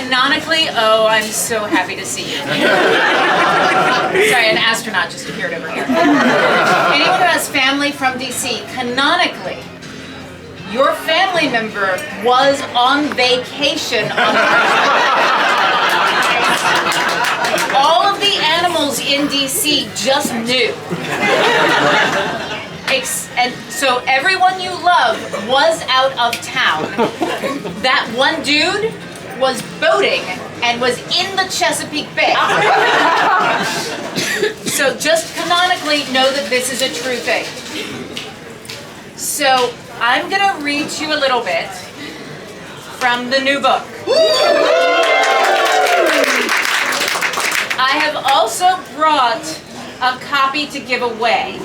Canonically, oh, I'm so happy to see you. Sorry, an astronaut just appeared over here. Anyone who has family from DC, canonically, your family member was on vacation on all of the animals in DC just knew. And so everyone you love was out of town. That one dude was boating and was in the Chesapeake Bay. So just canonically know that this is a true thing. So I'm gonna read you a little bit from the new book. I have also brought a copy to give away.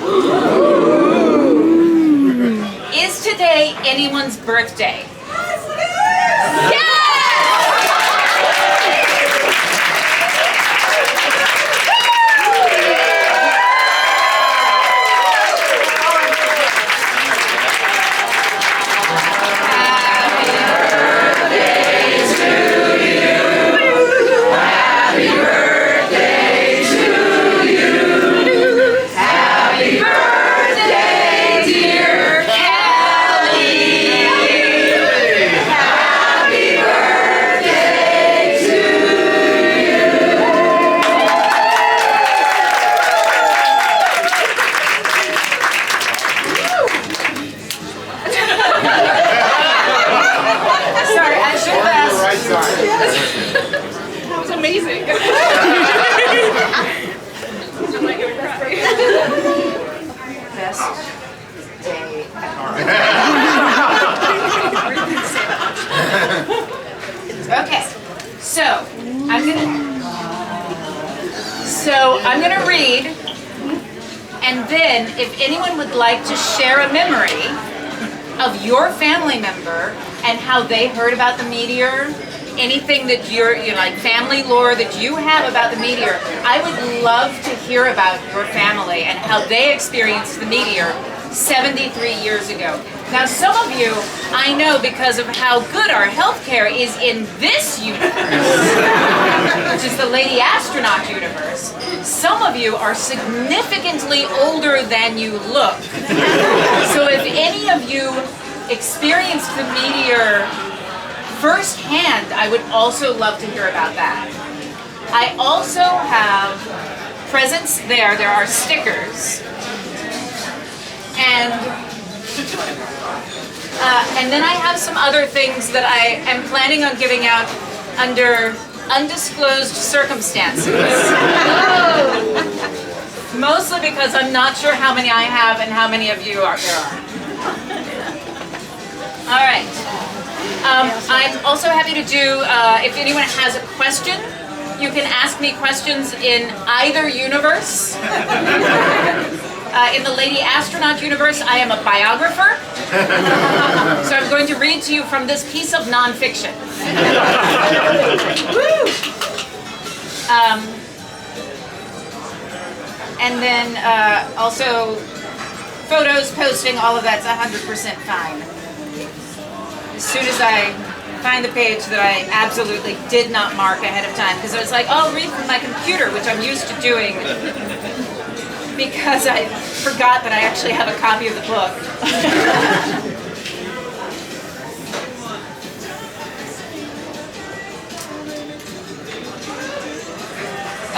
Is today anyone's birthday? Yes! That was amazing. Best day ever. Okay, so I'm gonna read, and then if anyone would like to share a memory of your family member and how they heard about the meteor, anything that you're like family lore that you have about the meteor, I would love to hear about your family and how they experienced the meteor 73 years ago. Now some of you, I know because of how good our healthcare is in this universe, which is the Lady Astronaut universe, some of you are significantly older than you look. So if any of you experienced the meteor firsthand, I would also love to hear about that. I also have presents there. There are stickers. And then I have some other things that I am planning on giving out under undisclosed circumstances. Mostly because I'm not sure how many I have and how many of you there are. All right. I'm also happy to do, if anyone has a question, you can ask me questions in either universe. In the Lady Astronaut universe, I am a biographer. So I'm going to read to you from this piece of nonfiction. And then also photos, posting, all of that's 100% fine. As soon as I find the page that I absolutely did not mark ahead of time, because I was like, oh, I'll read from my computer, which I'm used to doing, because I forgot that I actually have a copy of the book.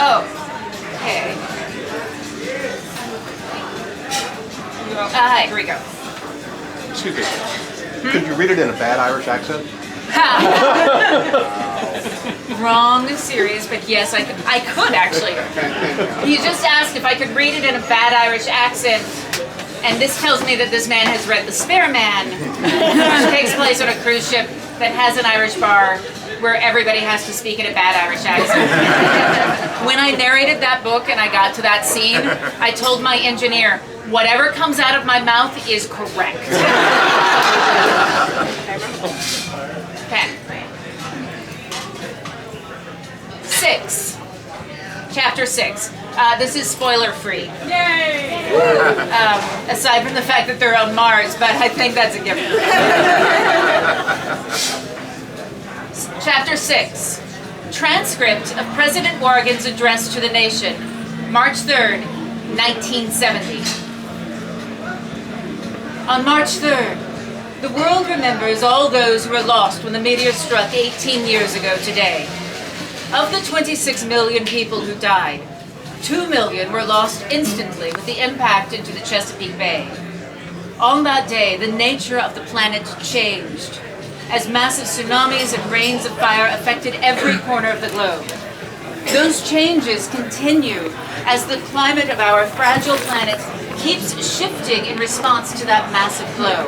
Oh, okay. Here we go. Excuse me. Could you read it in a bad Irish accent? Wrong series, but yes, I could actually. You just asked if I could read it in a bad Irish accent, and this tells me that this man has read The Spare Man, which takes place on a cruise ship that has an Irish bar where everybody has to speak in a bad Irish accent. When I narrated that book and I got to that scene, I told my engineer, whatever comes out of my mouth is correct. Okay. 6. Chapter 6. This is spoiler free. Yay! Aside from the fact that they're on Mars, but I think that's a given. Chapter 6. Transcript of President Morgan's address to the nation, March 3rd, 1970. On March 3rd, the world remembers all those who were lost when the meteor struck 18 years ago today. Of the 26 million people who died, 2 million were lost instantly with the impact into the Chesapeake Bay. On that day, the nature of the planet changed, as massive tsunamis and rains of fire affected every corner of the globe. Those changes continue as the climate of our fragile planet keeps shifting in response to that massive blow.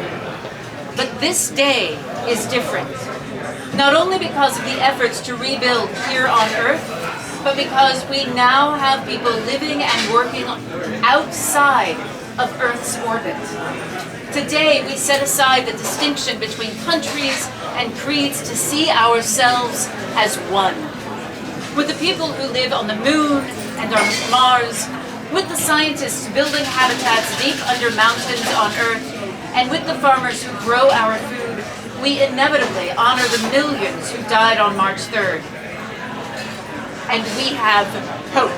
But this day is different, not only because of the efforts to rebuild here on Earth, but because we now have people living and working outside of Earth's orbit. Today, we set aside the distinction between countries and creeds to see ourselves as one. With the people who live on the moon and on Mars, with the scientists building habitats deep under mountains on Earth, and with the farmers who grow our food, we inevitably honor the millions who died on March 3rd. And we have hope.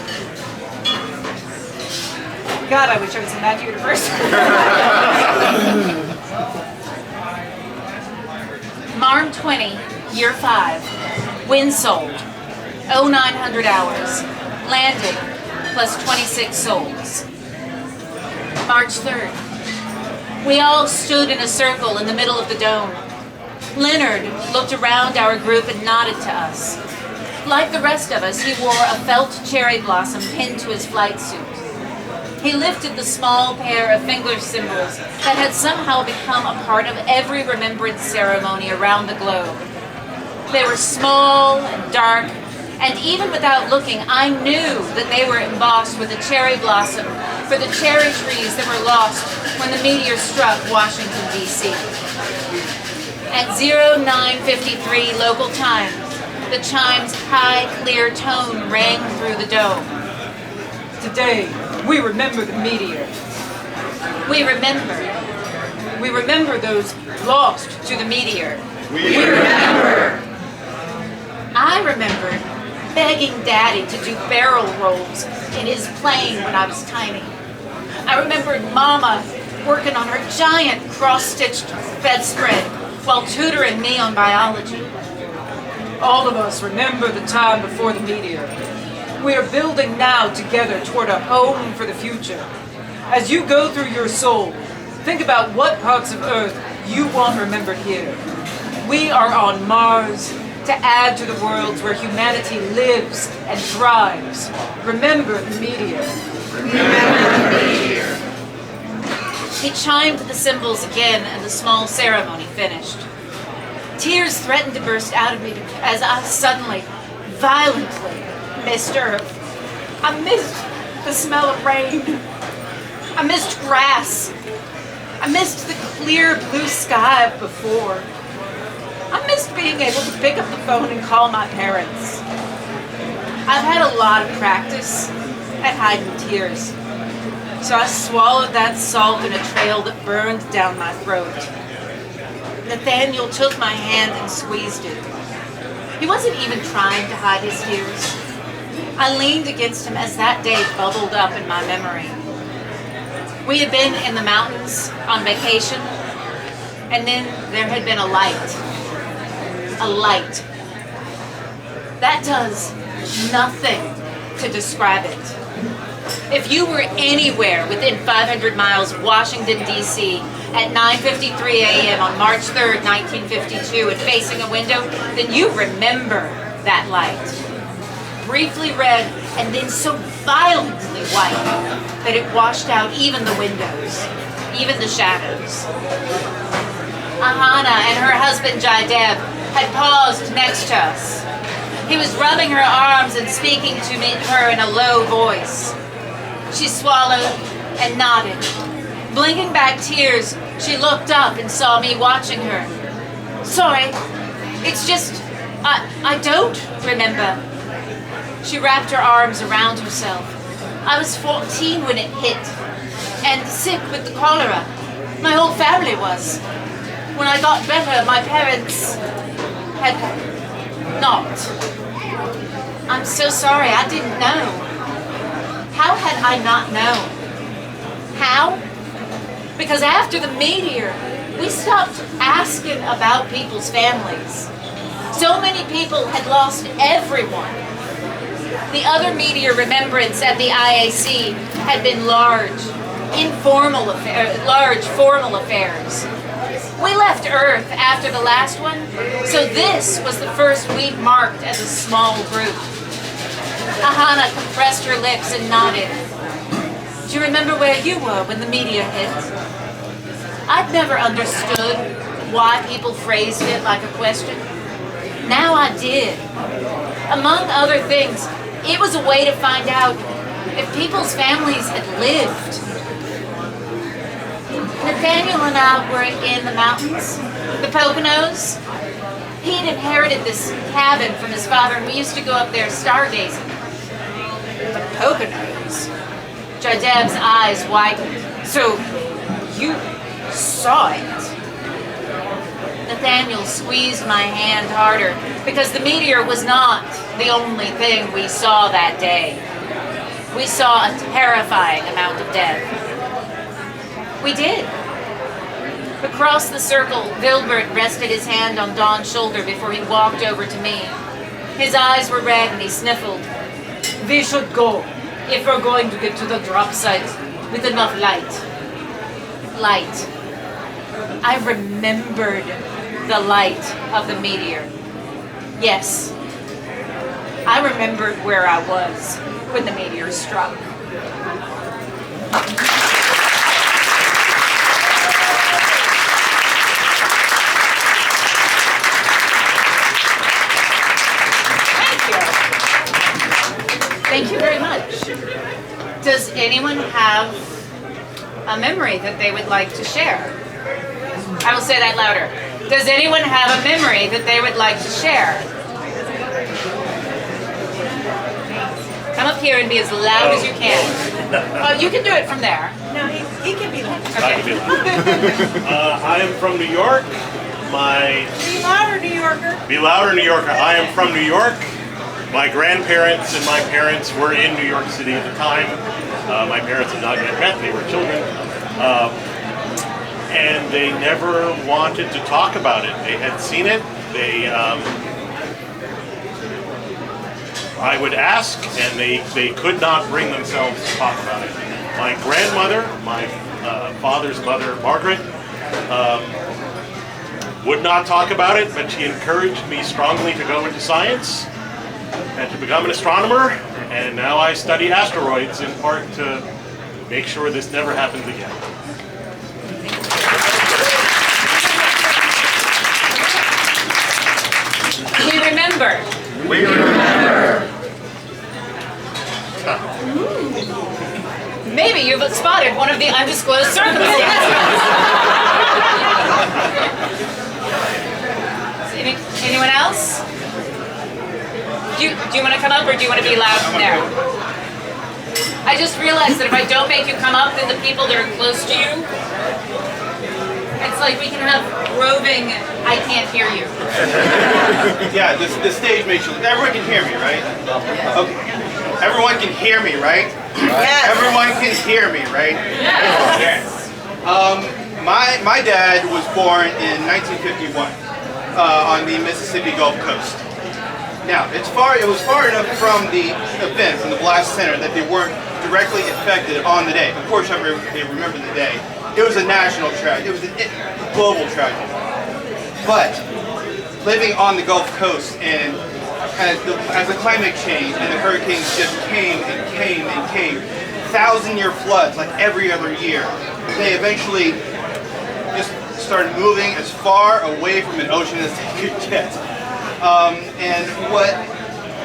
God, I wish I was in that universe. Marm 20, Year 5, wind sold, 0900 hours, landing, plus 26 souls. March 3rd, we all stood in a circle in the middle of the dome. Leonard looked around our group and nodded to us. Like the rest of us, he wore a felt cherry blossom pinned to his flight suit. He lifted the small pair of finger symbols that had somehow become a part of every remembrance ceremony around the globe. They were small and dark, and even without looking, I knew that they were embossed with a cherry blossom for the cherry trees that were lost when the meteor struck Washington, D.C. At 09:53 local time, the chime's high, clear tone rang through the dome. Today, we remember the meteor. We remember those lost to the meteor. We remember. I remember begging Daddy to do barrel rolls in his plane when I was tiny. I remembered Mama working on her giant cross-stitched bedspread while tutoring me on biology. All of us remember the time before the meteor. We are building now together toward a home for the future. As you go through your soul, think about what parts of Earth you want remembered here. We are on Mars to add to the worlds where humanity lives and thrives. Remember the meteor. Remember the meteor. He chimed the cymbals again and the small ceremony finished. Tears threatened to burst out of me as I suddenly, violently missed Earth. I missed the smell of rain. I missed grass. I missed the clear blue sky of before. I missed being able to pick up the phone and call my parents. I've had a lot of practice at hiding tears, so I swallowed that salt in a trail that burned down my throat. Nathaniel took my hand and squeezed it. He wasn't even trying to hide his tears. I leaned against him as that day bubbled up in my memory. We had been in the mountains on vacation, and then there had been a light. A light. That does nothing to describe it. If you were anywhere within 500 miles of Washington, D.C. at 9:53 a.m. on March 3rd, 1952 and facing a window, then you remember that light. Briefly red and then so violently white that it washed out even the windows, even the shadows. Ahana and her husband Jideb had paused next to us. He was rubbing her arms and speaking to her in a low voice. She swallowed and nodded. Blinking back tears, she looked up and saw me watching her. Sorry, it's just, I don't remember. She wrapped her arms around herself. I was 14 when it hit, and sick with the cholera. My whole family was. When I got better, my parents had not. I'm so sorry, I didn't know. How had I not known? How? Because after the meteor, we stopped asking about people's families. So many people had lost everyone. The other meteor Remembrance at the IAC had been large formal affairs. We left Earth after the last one, so this was the first we'd marked as a small group. Ahana compressed her lips and nodded. Do you remember where you were when the meteor hit? I'd never understood why people phrased it like a question. Now I did. Among other things, it was a way to find out if people's families had lived. Nathaniel and I were in the mountains, the Poconos. He'd inherited this cabin from his father, and we used to go up there stargazing. The Poconos? Jadeb's eyes widened. So, you saw it? Nathaniel squeezed my hand harder, because the meteor was not the only thing we saw that day. We saw a terrifying amount of death. We did. Across the circle, Vilbert rested his hand on Don's shoulder before he walked over to me. His eyes were red and he sniffled. We should go, if we're going to get to the drop site with enough light. Light. I remembered the light of the meteor. Yes. I remembered where I was when the meteor struck. Thank you very much. Does anyone have a memory that they would like to share? I will say that louder. Does anyone have a memory that they would like to share? Come up here and be as loud as you can. Oh, you can do it from there. No, he can be loud. Okay. I am from New York. Be louder, New Yorker. Be louder, New Yorker. I am from New York. My grandparents and my parents were in New York City at the time. My parents had not yet met, they were children. And they never wanted to talk about it. They had seen it. I would ask, and they could not bring themselves to talk about it. My grandmother, my father's mother, Margaret, would not talk about it, but she encouraged me strongly to go into science and to become an astronomer, and now I study asteroids in part to make sure this never happens again. We remember. We remember. Maybe you've spotted one of the undisclosed circumstances. Anyone else? Do you want to come up, or do you want to be loud from there? I just realized that if I don't make you come up, then the people that are close to you, it's like we can have roving, I can't hear you. Yeah, the stage makes you, everyone can hear me, right? Okay. Everyone can hear me, right? Yes. Everyone can hear me, right? Yes. My dad was born in 1951 on the Mississippi Gulf Coast. Now, it was far enough from the events in the blast center that they weren't directly affected on the day. Of course, they remember the day. It was a national tragedy. It was a global tragedy. But living on the Gulf Coast, and as the climate changed and the hurricanes just came and came and came, 1,000-year floods like every other year, they eventually just started moving as far away from an ocean as they could get. And what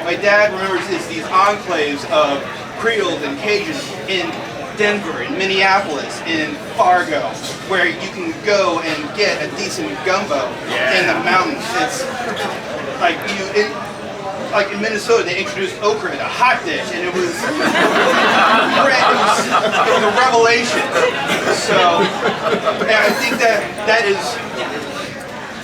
my dad remembers is these enclaves of Creoles and Cajuns in Denver, in Minneapolis, in Fargo, where you can go and get a decent gumbo in the mountains. It's like like in Minnesota, they introduced okra in a hot dish, and it was a revelation. So, and I think that is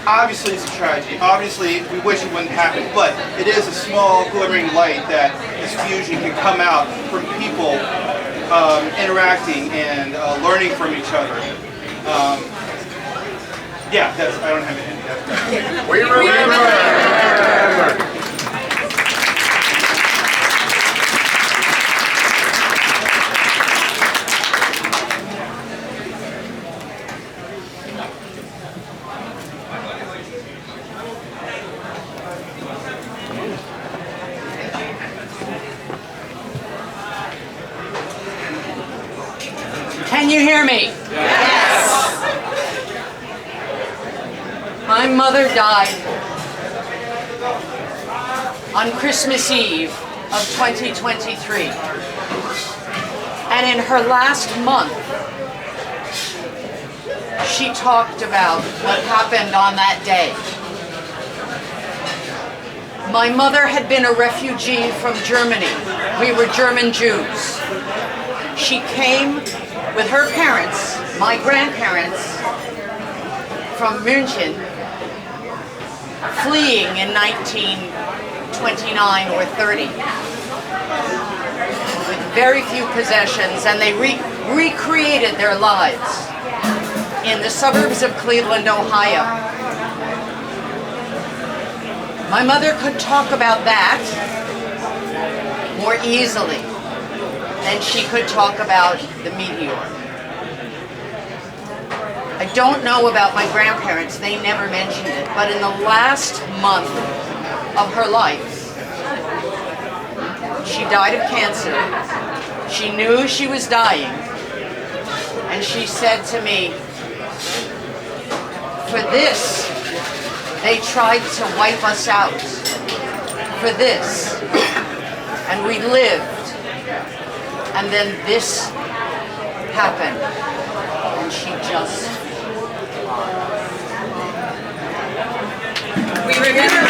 obviously it's a tragedy. Obviously, we wish it wouldn't happen, but it is a small glimmering light that this fusion can come out from people interacting and learning from each other. Yeah, I don't have anything. We remember. Can you hear me? Yes. My mother died on Christmas Eve of 2023. And in her last month, she talked about what happened on that day. My mother had been a refugee from Germany. We were German Jews. She came with her parents, my grandparents, from München, fleeing in 1929 or 30, with very few possessions, and they recreated their lives in the suburbs of Cleveland, Ohio. My mother could talk about that more easily than she could talk about the Meteor. I don't know about my grandparents, they never mentioned it, but in the last month of her life, she died of cancer. She knew she was dying, and she said to me, for this, they tried to wipe us out. For this, and we lived. And then this happened, and she just... We remember.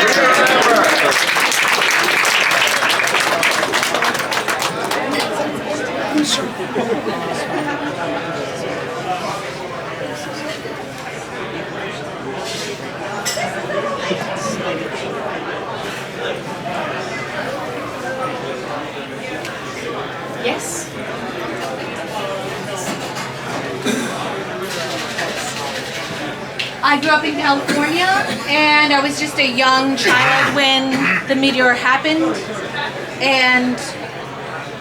Yes. I grew up in California, and I was just a young child when the meteor happened, and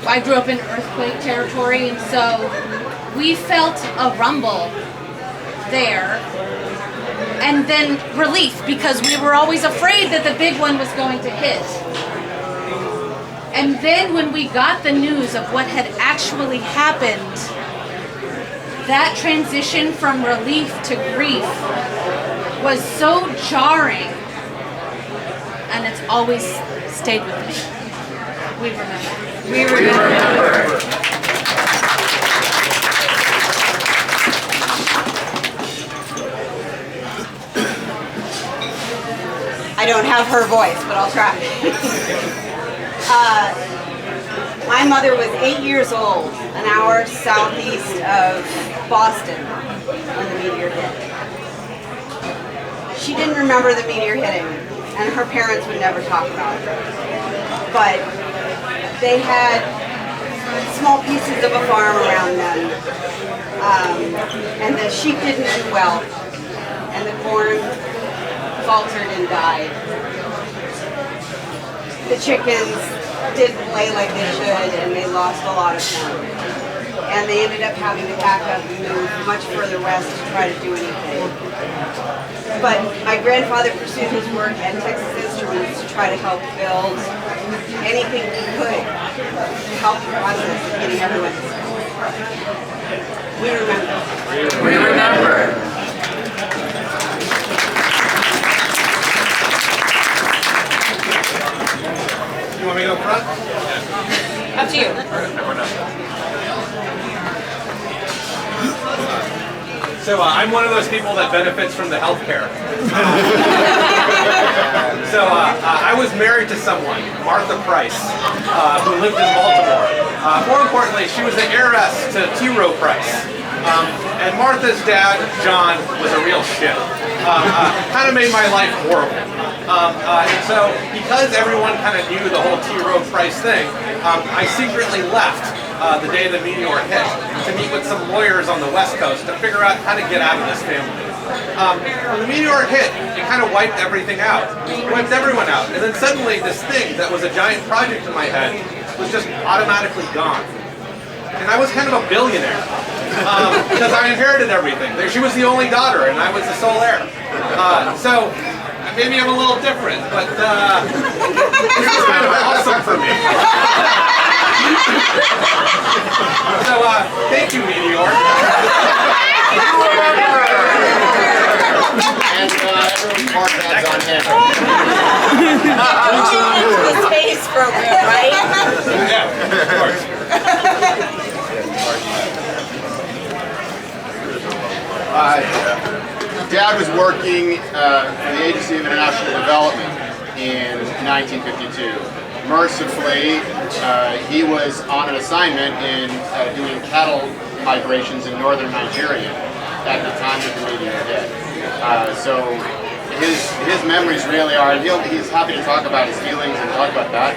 I grew up in earthquake territory, and so we felt a rumble there, and then relief, because we were always afraid that the big one was going to hit. And then when we got the news of what had actually happened, that transition from relief to grief was so jarring, and it's always stayed with me. We remember. We remember. I don't have her voice, but I'll try. My mother was 8 years old, an hour southeast of Boston when the meteor hit. She didn't remember the meteor hitting, and her parents would never talk about it. But they had small pieces of a farm around them, and the sheep didn't do well, and the corn faltered and died. The chickens didn't lay like they should, and they lost a lot of them. And they ended up having to pack up and move much further west to try to do anything. But my grandfather pursued his work at Texas Instruments to try to help build anything he could to help the process of getting everyone to school. We remember. We remember. You want me to go front? Up to you. So I'm one of those people that benefits from the health care. So I was married to someone, Martha Price, who lived in Baltimore. More importantly, she was the heiress to T. Rowe Price. And Martha's dad, John, was a real shit. kind of made my life horrible. And so, because everyone kind of knew the whole T. Rowe Price thing, I secretly left the day the meteor hit to meet with some lawyers on the West Coast to figure out how to get out of this family. When the meteor hit, it kind of wiped everything out. It wiped everyone out. And then suddenly this thing that was a giant project in my head was just automatically gone. And I was kind of a billionaire because I inherited everything. She was the only daughter and I was the sole heir. So maybe I'm a little different, but this is kind of awesome for me. So thank you, Meteor. And everyone's mark pads on him. The space program, right? Yeah, of course. Dad was working for the Agency of International Development in 1952. Mercifully, he was on an assignment in doing cattle migrations in northern Nigeria at the time that the meteor hit. So his memories really are, and he's happy to talk about his feelings and talk about that.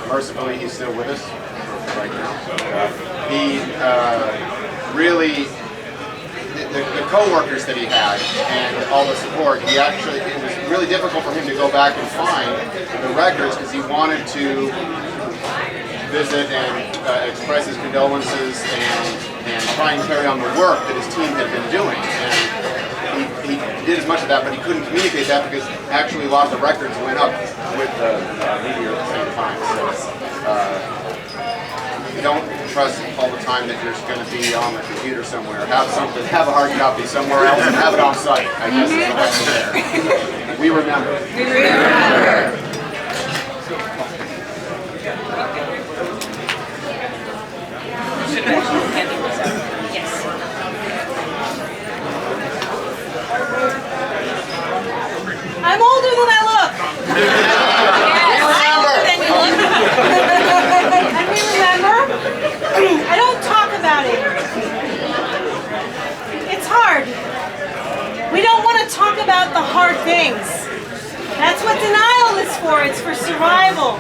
Mercifully, he's still with us right now. He really, the co-workers that he had and all the support, it was really difficult for him to go back and find the records because he wanted to visit and express his condolences and try and carry on the work that his team had been doing. And he did as much of that, but he couldn't communicate that because actually a lot of the records went up with the meteor at the same time. So don't trust all the time that you're going to be on the computer somewhere. Have a hard copy somewhere else and have it on site. I guess is the lesson there. We remember. We remember. Yes. I'm older than I look. And we remember. I don't talk about it. It's hard. We don't want to talk about the hard things. That's what denial is for. It's for survival.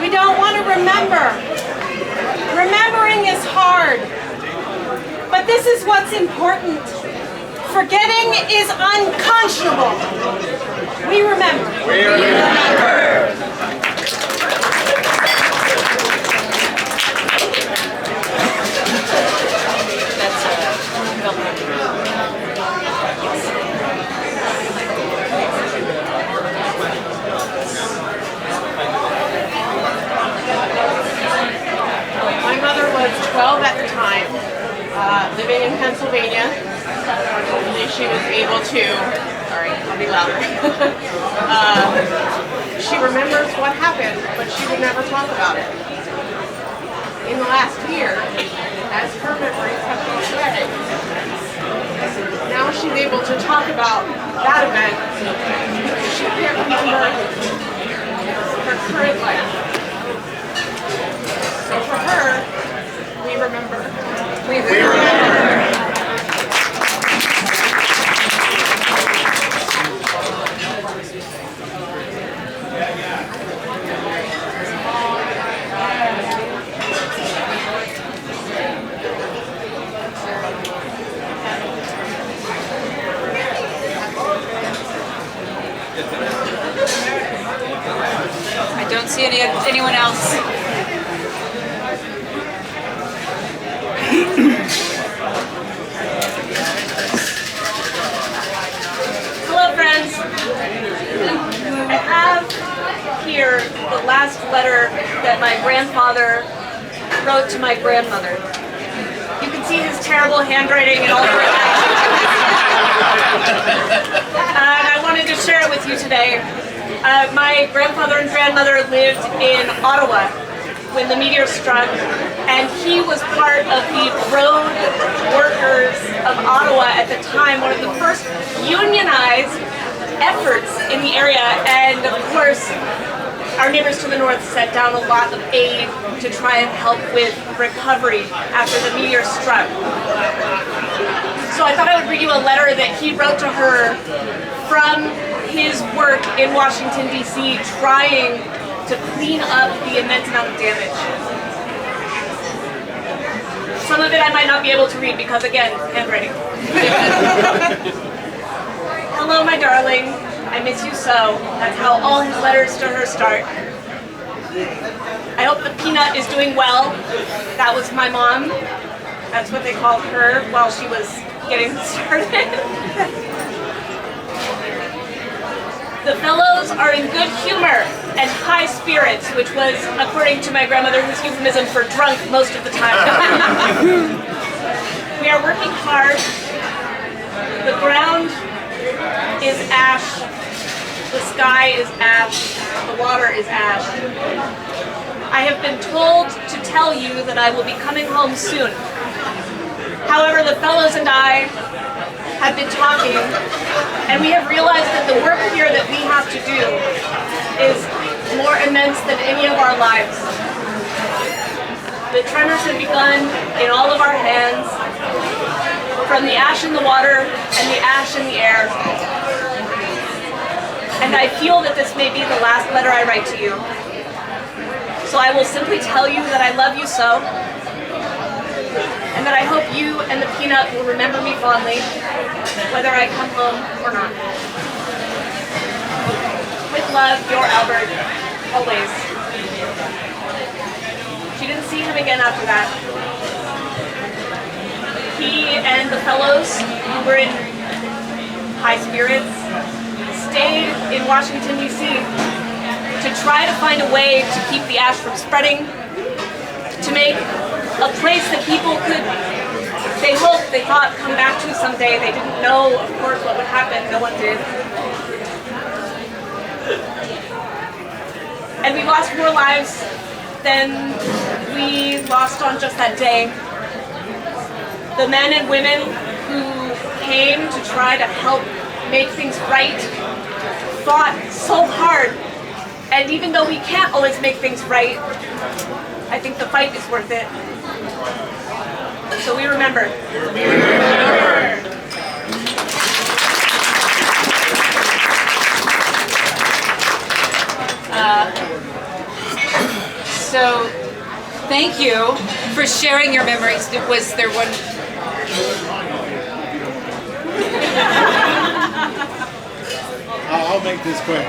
We don't want to remember. Remembering is hard. But this is what's important. Forgetting is unconscionable. We remember. We remember. My mother was 12 at the time, living in Pennsylvania. Hopefully she was able to, sorry, I'll be louder. She remembers what happened, but she would never talk about it. In the last year, as her memories have been shredded, now she's able to talk about that event. She can't remember her current life. So for her, we remember. We remember. I don't see anyone else. Hello, friends. I have here the last letter that my grandfather wrote to my grandmother. You can see his terrible handwriting and all the and I wanted to share it with you today. My grandfather and grandmother lived in Ottawa when the meteor struck, and he was part of the road workers of Ottawa at the time, one of the first unionized efforts in the area, and of course our neighbors to the north sent down a lot of aid to try and help with recovery after the meteor struck. So I thought I would read you a letter that he wrote to her from his work in Washington, D.C., trying to clean up the immense amount of damage. Some of it I might not be able to read because, again, handwriting. Hello, my darling. I miss you so. That's how all his letters to her start. I hope the peanut is doing well. That was my mom. That's what they called her while she was getting started. The fellows are in good humor and high spirits, which was, according to my grandmother, whose euphemism for drunk most of the time. We are working hard. The ground is ash. The sky is ash. The water is ash. I have been told to tell you that I will be coming home soon. However, the fellows and I have been talking, and we have realized that the work here that we have to do is more immense than any of our lives. The tremors have begun in all of our hands, from the ash in the water and the ash in the air. And I feel that this may be the last letter I write to you. So I will simply tell you that I love you so, and that I hope you and the peanut will remember me fondly, whether I come home or not. With love, your Albert, always. She didn't see him again after that. He and the fellows who were in high spirits stayed in Washington, D.C. to try to find a way to keep the ash from spreading, to make a place that people could, they hoped, they thought, come back to someday. They didn't know, of course, what would happen. No one did. And we lost more lives than we lost on just that day. The men and women who came to try to help make things right fought so hard. And even though we can't always make things right, I think the fight is worth it. So we remember. We remember. So, thank you for sharing your memories. Was there one? I'll make this quick.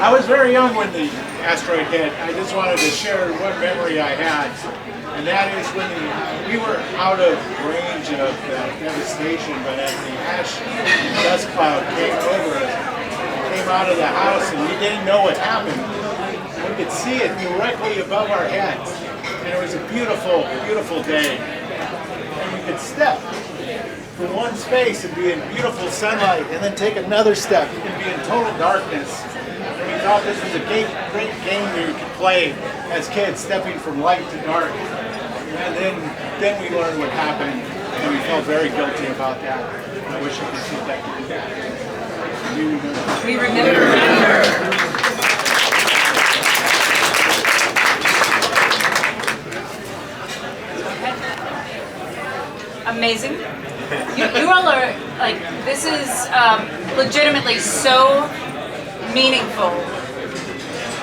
I was very young when the asteroid hit. I just wanted to share one memory I had, and that is when we were out of range of devastation, but as the ash and dust cloud came over us, we came out of the house and we didn't know what happened. We could see it directly above our heads, and it was a beautiful, beautiful day. And we could step from one space and be in beautiful sunlight, and then take another step and be in total darkness. And we thought this was a great game we could play as kids, stepping from light to dark. And then we learned what happened, and we felt very guilty about that. I wish I could see that. We remember. We remember. Amazing. You all are, like, this is legitimately so meaningful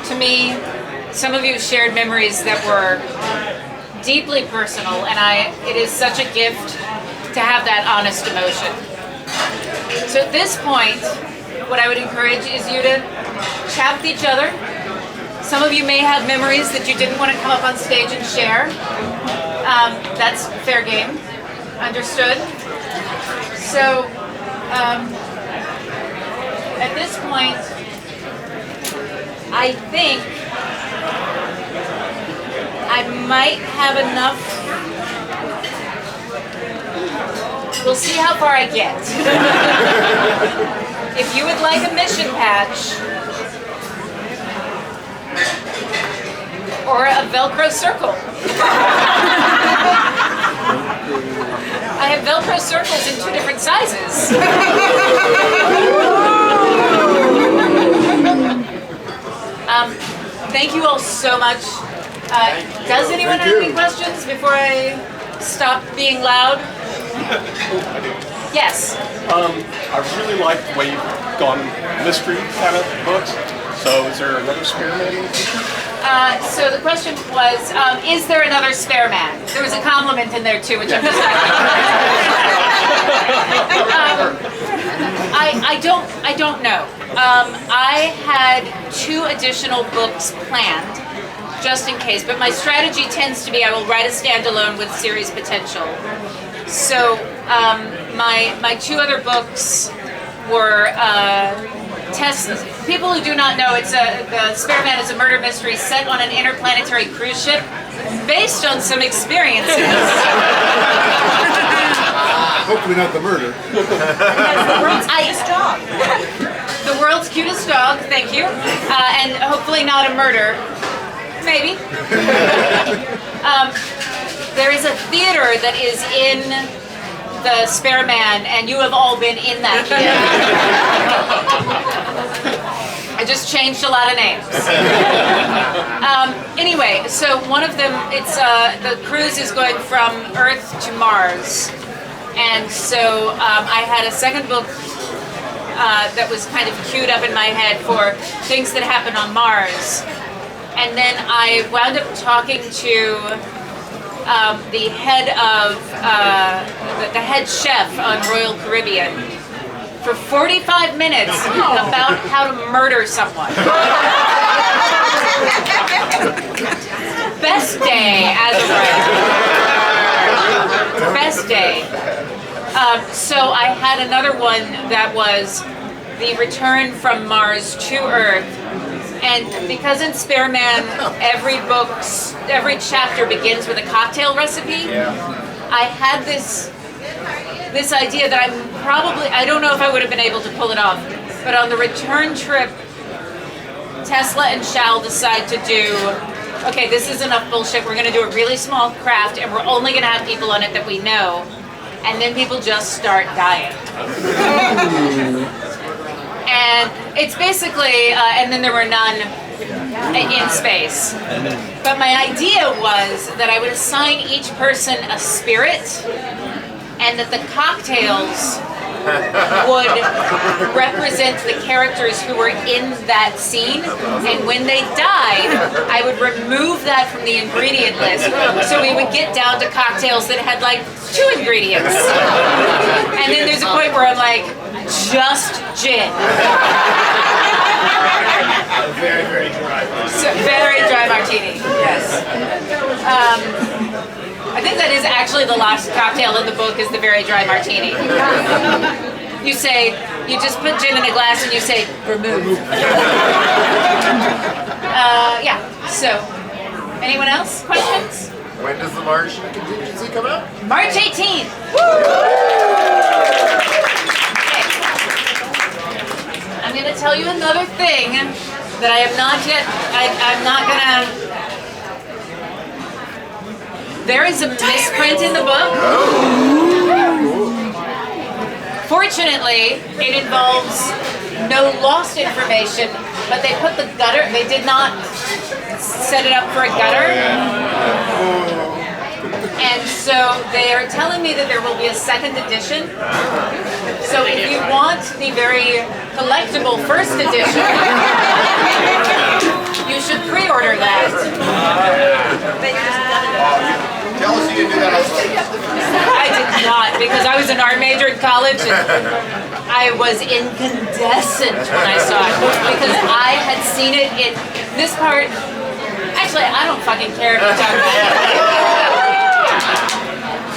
to me. Some of you shared memories that were deeply personal, and it is such a gift to have that honest emotion. So at this point, what I would encourage is you to chat with each other. Some of you may have memories that you didn't want to come up on stage and share. That's fair game. Understood? So, at this point, I think I might have enough. We'll see how far I get. If you would like a mission patch, or a Velcro circle. I have Velcro circles in 2 different sizes. Thank you all so much. Does anyone have any questions before I stop being loud? Yes. I really like the way you've gone mystery kind of books. So is there another Spearman in the future? So the question was, is there another spare man? There was a compliment in there too, which I'm just I don't know. I had 2 additional books planned, just in case, but my strategy tends to be I will write a standalone with series potential. So my 2 other books were people who do not know, the Spare Man is a murder mystery set on an interplanetary cruise ship based on some experiences. Hopefully not the murder. The world's cutest dog. The world's cutest dog, thank you. And hopefully not a murder. Maybe. There is a theater that is in the Spare Man, and you have all been in that theater. I just changed a lot of names. Anyway, so one of them, the cruise is going from Earth to Mars. And so I had a second book that was kind of queued up in my head for things that happen on Mars. And then I wound up talking to the head of the head chef on Royal Caribbean for 45 minutes about how to murder someone. Best day as a writer. Best day. So I had another one that was the return from Mars to Earth. And because in Spare Man, every chapter begins with a cocktail recipe, I had this idea that I don't know if I would have been able to pull it off, but on the return trip, Tesla and Shal decide to do, okay, this is enough bullshit, we're going to do a really small craft, and we're only going to have people on it that we know, and then people just start dying. And it's basically, and then there were none in space. But my idea was that I would assign each person a spirit, and that the cocktails would represent the characters who were in that scene, and when they died, I would remove that from the ingredient list, so we would get down to cocktails that had like 2 ingredients. And then there's a point where I'm like, just gin. Very, very dry. So, very dry martini, yes. I think that is actually the last cocktail in the book, is the very dry martini. You just put gin in a glass and you say, vermouth. Yeah, so, anyone else? Questions? When does the Martian Contingency come out? March 18th. Okay. I'm going to tell you another thing that I have not yet, I'm not going to... There is a misprint in the book. Fortunately, it involves no lost information, but they put the gutter, they did not set it up for a gutter. And so they are telling me that there will be a 2nd edition. So if you want the very collectible 1st edition, you should pre-order that. Tell us you didn't do that also. I did not, because I was an art major in college and I was incandescent when I saw it, because I had seen it in this part. Actually, I don't fucking care if you talk about it.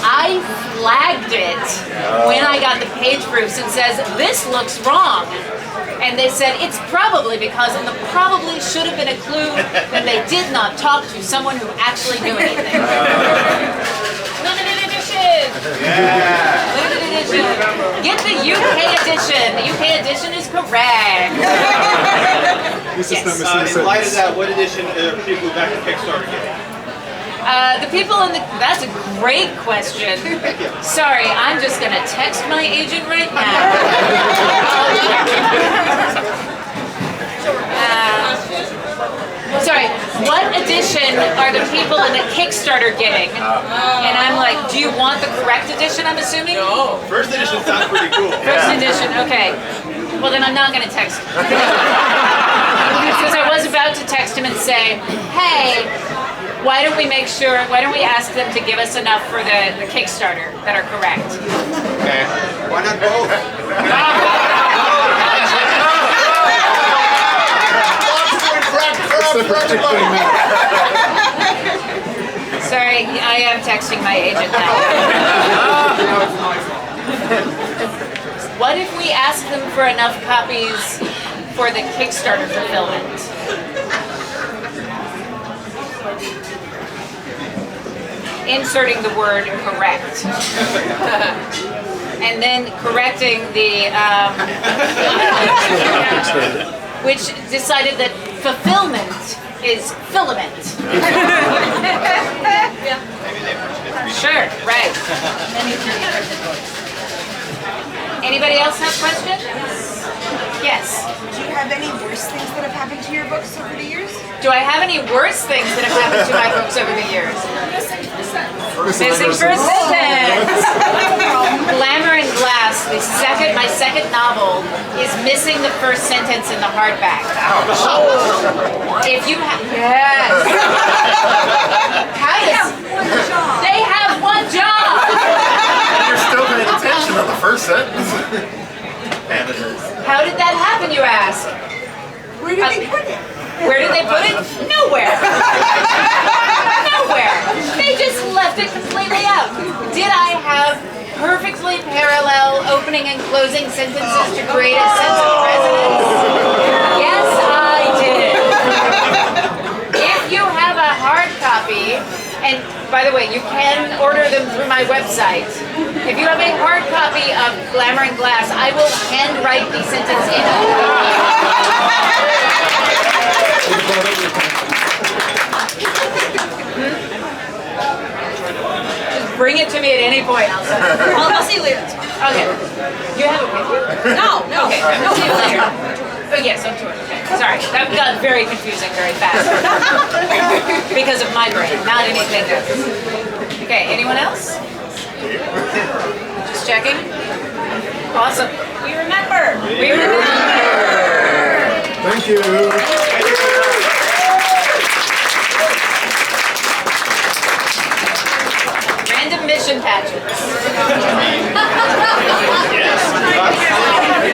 I flagged it when I got the page proofs and says, this looks wrong. And they said, it's probably because, and the probably should have been a clue that they did not talk to someone who actually knew anything. Limited edition! Yeah! Limited edition! Get the UK edition! The UK edition is correct! In light of that, what edition are people back to Kickstarter getting? The people in the... That's a great question. Sorry, I'm just going to text my agent right now. Sorry, what edition are the people in the Kickstarter getting? And I'm like, do you want the correct edition, I'm assuming? No. First edition sounds pretty cool. First edition, okay. Well, then I'm not going to text him. Because I was about to text him and say, hey, why don't we ask them to give us enough for the Kickstarter that are correct? Okay. Why not both? Sorry, I am texting my agent now. What if we ask them for enough copies for the Kickstarter fulfillment? Inserting the word correct. And then correcting the, which decided that fulfillment is filament. Sure, right. Anybody else have questions? Yes. Do you have any worse things that have happened to your books over the years? Do I have any worse things that have happened to my books over the years? Missing first sentence. Glamour and Glass, my second novel, is missing the first sentence in the hardback. If you have, yes. How does, they have one job. You're still paying attention on the first sentence. How did that happen, you ask? Where did they put it? Where did they put it? Nowhere. Nowhere. They just left it completely out. Did I have perfectly parallel opening and closing sentences to create a sense of resonance? Yes, I did. If you have a hard copy, and by the way, you can order them through my website. If you have a hard copy of Glamour and Glass, I will handwrite the sentence in. Just bring it to me at any point. I'll see you later. Okay. You have it with you? No. Okay. I'll see you later. Oh yes, on tour. Okay. Sorry, that got very confusing very fast. Because of my brain, not anything else. Okay, anyone else? Just checking. Awesome. We remember. We remember. Thank you.